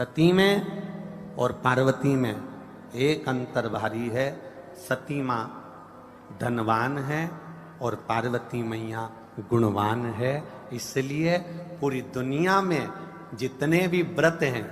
सती में और पार्वती में एक अंतर भारी है। सती माँ धनवान है और पार्वती मैया गुणवान है। इसलिए पूरी दुनिया में जितने भी व्रत हैं,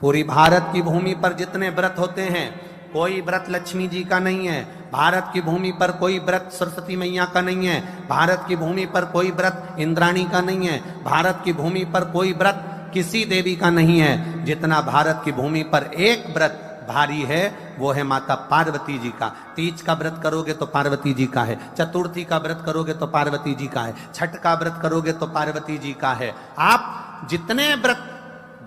पूरी भारत की भूमि पर जितने व्रत होते हैं, कोई व्रत लक्ष्मी जी का नहीं है। भारत की भूमि पर कोई व्रत सरस्वती मैया का नहीं है। भारत की भूमि पर कोई व्रत इंद्राणी का नहीं है। भारत की भूमि पर कोई व्रत किसी देवी का नहीं है। जितना भारत की भूमि पर एक व्रत भारी है वो है माता पार्वती जी का। तीज का व्रत करोगे तो पार्वती जी का है, चतुर्थी का व्रत करोगे तो पार्वती जी का है, छठ का व्रत करोगे तो पार्वती जी का है। आप जितने व्रत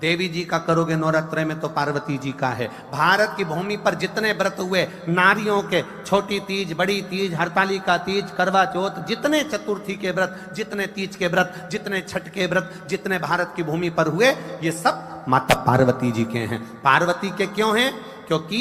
देवी जी का करोगे नवरात्र में तो पार्वती जी का है। भारत की भूमि पर जितने व्रत हुए नारियों के, छोटी तीज, बड़ी तीज, हरतालिका तीज, करवा चौथ, जितने चतुर्थी के व्रत, जितने तीज के व्रत, जितने छठ के व्रत, जितने भारत की भूमि पर हुए, ये सब माता पार्वती जी के हैं। पार्वती के क्यों हैं? क्योंकि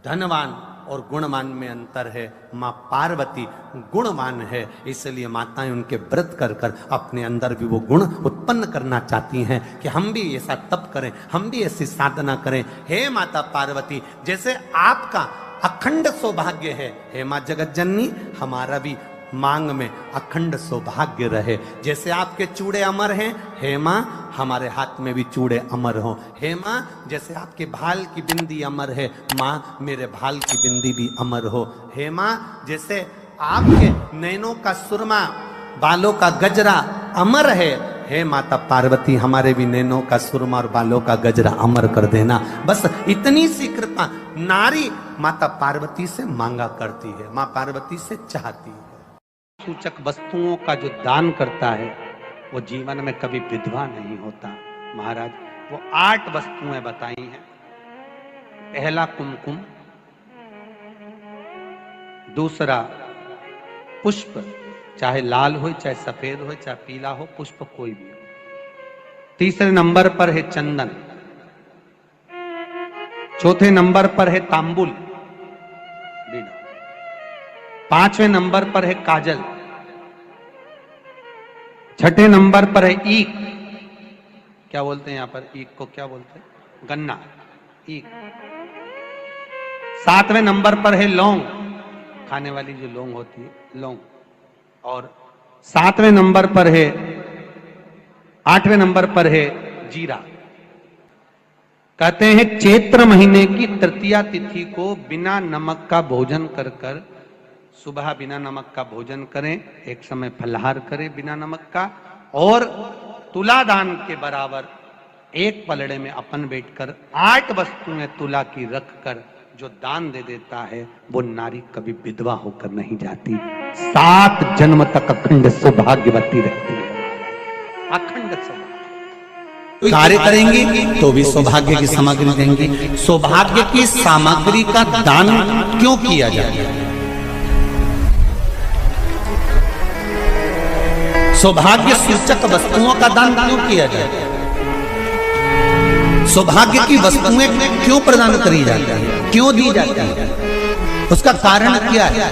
धनवान और गुणवान में अंतर है। माँ पार्वती गुणवान है, इसलिए माताएं उनके व्रत कर कर अपने अंदर भी वो गुण उत्पन्न करना चाहती हैं कि हम भी ऐसा तप करें, हम भी ऐसी साधना करें। हे माता पार्वती, जैसे आपका अखंड सौभाग्य है, हे माँ जगत जननी, हमारा भी मांग में अखंड सौभाग्य रहे। जैसे आपके चूड़े अमर हैं, हे माँ हमारे हाथ में भी चूड़े अमर हों। हे माँ जैसे आपके भाल की बिंदी अमर है, माँ मेरे भाल की बिंदी भी अमर हो। हे माँ जैसे आपके नैनों का सुरमा, बालों का गजरा अमर है, हे माता पार्वती हमारे भी नैनों का सुरमा और बालों का गजरा अमर कर देना। बस इतनी सी कृपा नारी माता पार्वती से मांगा करती है, माँ पार्वती से चाहती है। सूचक वस्तुओं का जो दान करता है वो जीवन में कभी विधवा नहीं होता। महाराज वो 8 वस्तुएं बताई हैं। पहला कुमकुम, दूसरा पुष्प, चाहे लाल हो, चाहे सफेद हो, चाहे पीला हो, पुष्प कोई भी हो। तीसरे नंबर पर है चंदन। चौथे नंबर पर है तांबुल, बीड़ा। 5वें नंबर पर है काजल। 6ठे नंबर पर है ईख। क्या बोलते हैं यहां पर ईख को? क्या बोलते हैं? गन्ना, ईख। 7वें नंबर पर है लौंग, खाने वाली जो लौंग होती है, लौंग। और 7वें नंबर पर है, 8वें नंबर पर है जीरा। कहते हैं चैत्र महीने की तृतीया तिथि को बिना नमक का भोजन कर कर, सुबह बिना नमक का भोजन करें, एक समय फलाहार करें बिना नमक का, और तुला दान के बराबर एक पलड़े में अपन बैठकर 8 वस्तुएं तुला की रख कर जो दान दे देता है वो नारी कभी विधवा होकर नहीं जाती, 7 जन्म तक अखंड सौभाग्यवती रहती है। अखंड सौभाग्य कार्य करेंगी तो भी सौभाग्य की सामग्री देंगी। सौभाग्य की सामग्री का दान क्यों किया जाए? सौभाग्य सूचक वस्तुओं का दान क्यों किया जाए? सौभाग्य की वस्तुएं क्यों प्रदान करी जाती है, क्यों दी जाती है? उसका कारण क्या है?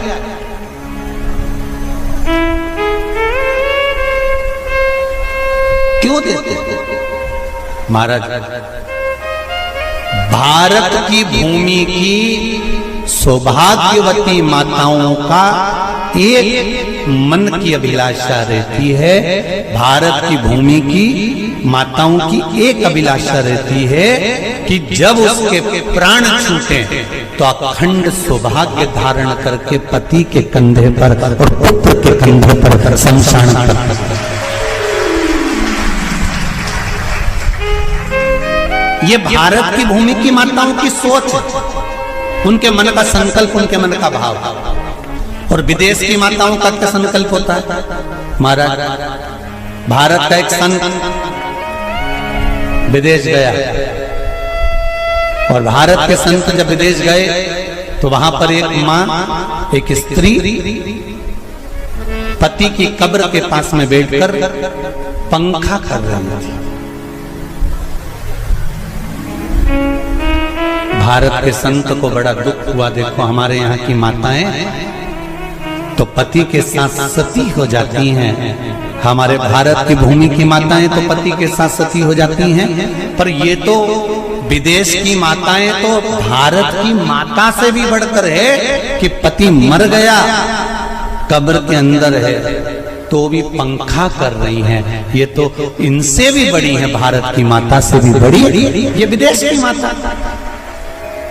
क्यों देते हैं? महाराज भारत की भूमि की सौभाग्यवती माताओं का एक मन की अभिलाषा रहती है। भारत की भूमि की माताओं की एक अभिलाषा रहती है कि जब उसके प्राण छूटे तो अखंड सौभाग्य धारण करके पति के कंधे पर और पुत्र के कंधे पर शमशान पर। ये भारत की भूमि की माताओं की सोच है, उनके मन का संकल्प, उनके मन का भाव। और विदेश की माताओं का क्या संकल्प होता है? महाराज भारत का एक संत विदेश गया और भारत के संत जब विदेश गए तो वहां पर एक मां, एक स्त्री पति की कब्र के पास में बैठकर पंखा कर रही थी। भारत के संत को बड़ा दुख हुआ, देखो हमारे यहाँ की माताएं तो पति के साथ सती हो जाती हैं। हमारे भारत की भूमि की माताएं तो पति के साथ सती हो जाती हैं, पर ये तो विदेश की माताएं तो भारत की माता से भी बढ़कर है कि पति मर गया, कब्र के अंदर है, तो भी पंखा कर रही हैं। ये तो इनसे भी बड़ी है, भारत की माता से भी बड़ी ये विदेश की माता।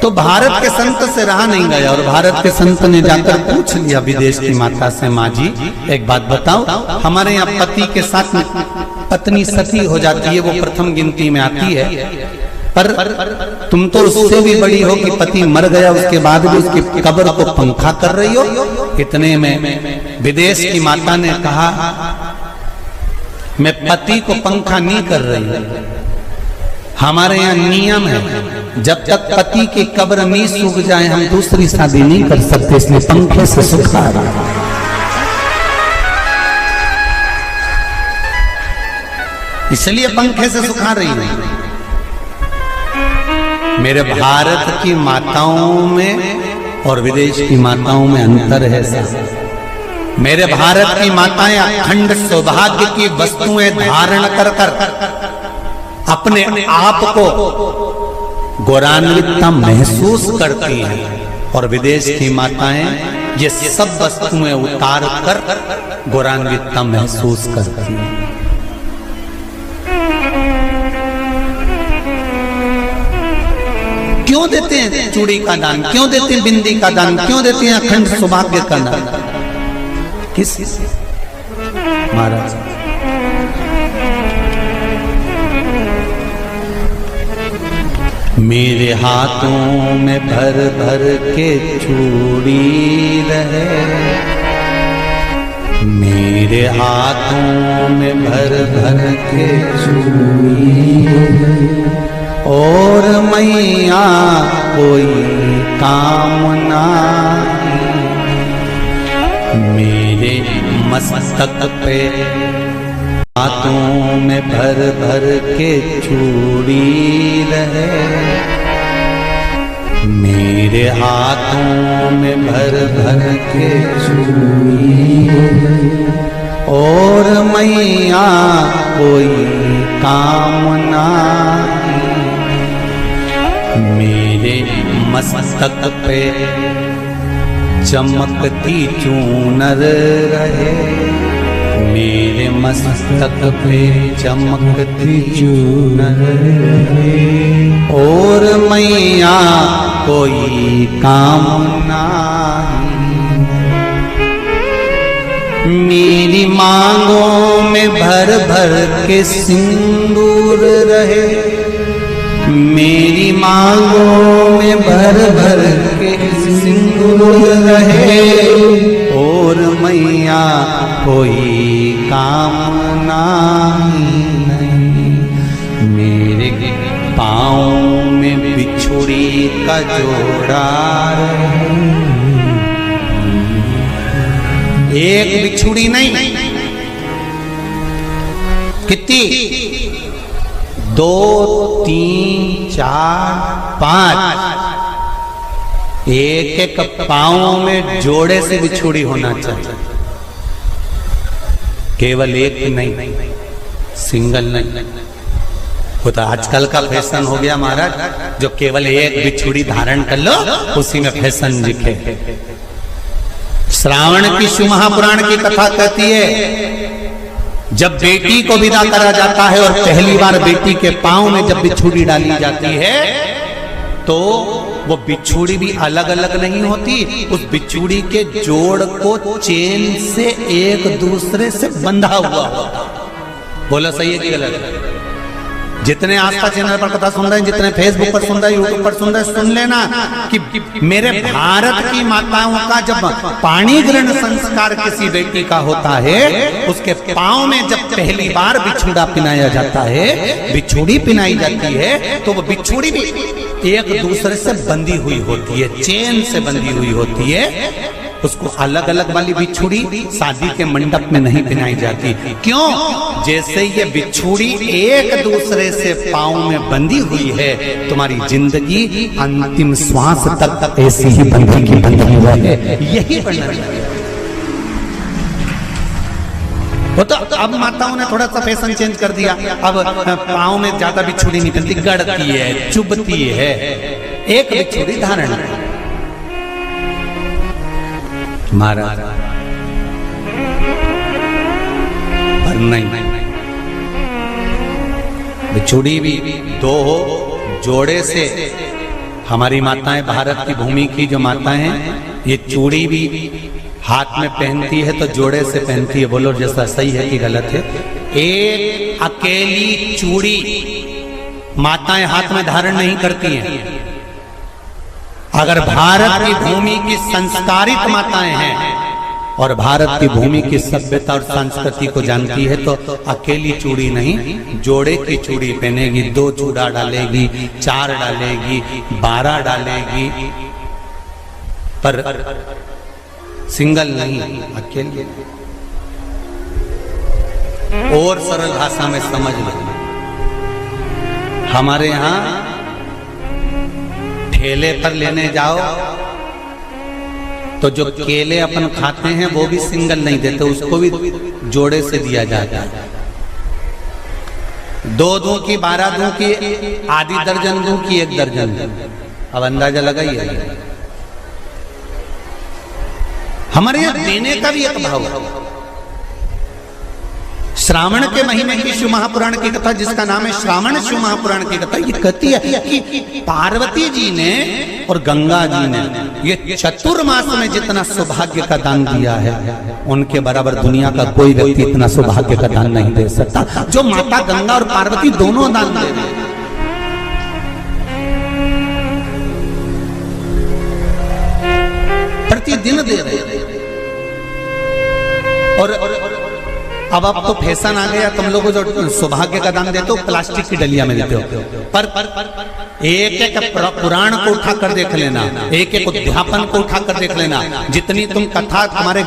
तो भारत के संत से रहा नहीं गया और भारत के संत ने जाकर पूछ लिया विदेश की माता से, माँ जी एक बात बताओ, हमारे यहाँ पति के साथ पत्नी सती हो जाती है, वो प्रथम गिनती में आती है, पर तुम तो उससे भी बड़ी हो कि पति मर गया उसके बाद भी उसकी कब्र को पंखा कर रही हो। इतने में विदेश की माता ने कहा, मैं पति को पंखा नहीं कर रही हूं, हमारे यहाँ नियम है जब तक पति की कब्र नहीं सूख जाए हम दूसरी शादी नहीं कर सकते, इसलिए पंखे से सुखा रहा। इसलिए पंखे से सुखा रही है। मेरे भारत की माताओं में और विदेश की माताओं में अंतर है साहब। मेरे भारत की माताएं अखंड सौभाग्य की वस्तुएं धारण कर कर अपने आप को गौरवान्वितता महसूस करती हैं, और विदेश की माताएं ये सब वस्तुएं उतार कर गौरवान्वितता महसूस करती हैं। क्यों देते हैं चूड़ी का दान, क्यों देते हैं बिंदी का दान, क्यों देते हैं अखंड सौभाग्य का दान? किस महाराज? मेरे हाथों में भर भर के चूड़ी रहे, मेरे हाथों में भर भर के चूड़ी, और मैया कोई काम नहीं, मेरे मस्तक पे हाथों में भर भर के चूड़ी रहे, मेरे हाथों में भर भर के चूड़ी, और मैया कोई काम नहीं, मेरे मस्तक पे चमकती चूनर रहे, मेरे मस्तक पे चमकती चूनर रहे, और मैया कोई काम नहीं, मेरी मांगों में भर भर के सिंदूर रहे, मेरी मांगों में भर भर के सिंदूर रहे, और मैया कोई काम नहीं, मेरे पाँव में बिछुड़ी का जोड़ा रहे, एक बिछुड़ी नहीं, कितनी? 2 3 4 5, एक एक पाँव में जोड़े से बिछुड़ी होना चाहिए, केवल एक नहीं, सिंगल नहीं। वो तो आजकल का फैशन हो गया महाराज, जो केवल एक बिछुड़ी धारण कर लो उसी में फैशन दिखे। श्रावण की शिव महापुराण की कथा कहती है, जब बेटी को विदा करा जाता है और पहली बार बेटी के पांव में जब बिछुड़ी डाली जाती है, तो वो बिछुड़ी भी अलग अलग नहीं होती, उस बिछुड़ी के जोड़ को चेन से एक दूसरे से बंधा हुआ होता। बोला सही है कि गलत? जितने आस्था चैनल पर कथा सुन रहे हैं, जितने फेसबुक पर सुन रहे हैं, यूट्यूब पर सुन रहे हैं, सुन लेना कि मेरे भारत की माताओं का जब पाणी ग्रहण संस्कार किसी बेटी का होता है, उसके पांव में जब पहली बार बिछुड़ा पिनाया जाता है, बिछुड़ी पिनाई जाती है, तो वो बिछुड़ी भी एक दूसरे से बंधी हुई होती है, चेन से बंधी हुई होती है। उसको अलग अलग वाली बिछुड़ी शादी के मंडप में नहीं पहनाई जाती। क्यों? जैसे ये बिछुड़ी एक दूसरे से पांव में बंधी हुई है, तुम्हारी जिंदगी अंतिम श्वास तक ऐसी ही बंधी की बंधी रहे, यही बनना चाहिए। वो तो अब माताओं ने थोड़ा सा फैशन चेंज कर दिया, अब पाँव में ज्यादा बिछुड़ी नहीं पहनती, गड़ती है, चुभती है, एक बिछुड़ी धारण महाराज। पर नहीं, बिछुड़ी भी दो हो, जोड़े से। हमारी माताएं, भारत की भूमि की जो माताएं हैं, ये चूड़ी भी हाथ में पहनती है तो जोड़े से पहनती है। बोलो जैसा सही है कि गलत है? एक अकेली चूड़ी माताएं हाथ में धारण नहीं करती हैं। अगर भारत की भूमि की संस्कारित माताएं हैं और भारत की भूमि की सभ्यता और संस्कृति को जानती है तो अकेली चूड़ी नहीं, जोड़े की चूड़ी पहनेगी, 2 चूड़ा डालेगी, 4 डालेगी, 12 डालेगी, पर सिंगल नहीं, अकेले। और सरल भाषा में समझ लो, हमारे यहां ठेले पर लेने जाओ तो जो केले अपन खाते हैं वो भी सिंगल नहीं देते, उसको भी जोड़े से दिया जाता है। 2 दूं की, 12 दूं की, आधी दर्जन दूं की, 1 दर्जन दूं। अब अंदाजा लगाइए। हमारे यहां देने का भी एक भाव है। श्रावण के महीने की शिव महापुराण की कथा, जिसका नाम है श्रावण शिव महापुराण की कथा, ये कहती है कि पार्वती जी ने और गंगा जी ने ये चतुर्मास में जितना सौभाग्य का दान दिया है, उनके बराबर दुनिया का कोई व्यक्ति इतना सौभाग्य का दान नहीं दे सकता जो माता गंगा और पार्वती दोनों दान दे रहे हैं। प्रतिदिन दे रहे हैं। और अब तो फैशन आ गया, तुम लोगों को जो सौभाग्य का दान देते हो प्लास्टिक की डलिया में देते हो, पर एक एक पुराण को उठाकर देख लेना, एक एक अध्यापन को उठाकर देख लेना, जितनी तुम कथा तुम्हारे